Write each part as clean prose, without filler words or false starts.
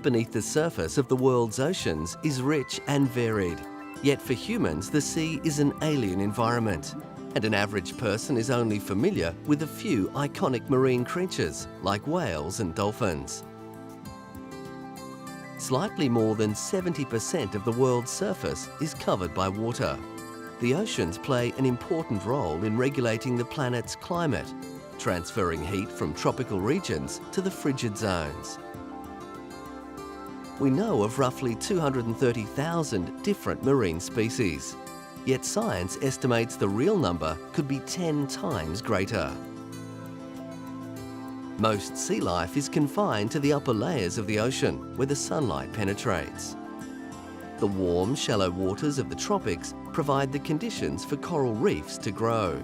beneath the surface of the world's oceans is rich and varied. Yet for humans, the sea is an alien environment, and an average person is only familiar with a few iconic marine creatures like whales and dolphins. Slightly more than 70% of the world's surface is covered by water. The oceans play an important role in regulating the planet's climate, transferring heat from tropical regions to the frigid zones. We know of roughly 230,000 different marine species, yet science estimates the real number could be 10 times greater. Most sea life is confined to the upper layers of the ocean where the sunlight penetrates. The warm, shallow waters of the tropics provide the conditions for coral reefs to grow.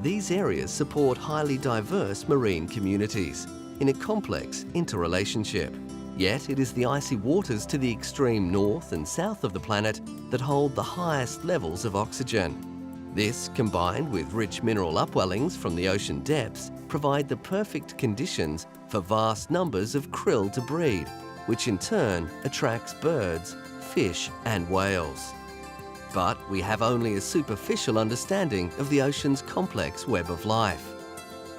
These areas support highly diverse marine communities in a complex interrelationship. Yet it is the icy waters to the extreme north and south of the planet that hold the highest levels of oxygen. This, combined with rich mineral upwellings from the ocean depths, provide the perfect conditions for vast numbers of krill to breed, which in turn attracts birds, fish and whales. But we have only a superficial understanding of the ocean's complex web of life.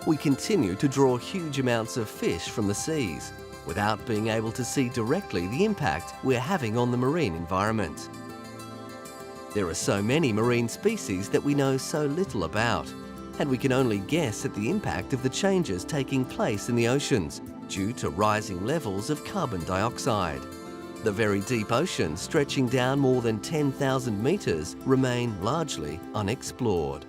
We continue to draw huge amounts of fish from the seas, without being able to see directly the impact we're having on the marine environment. There are so many marine species that we know so little about, and we can only guess at the impact of the changes taking place in the oceans due to rising levels of carbon dioxide. The very deep oceans, stretching down more than 10,000 metres, remain largely unexplored.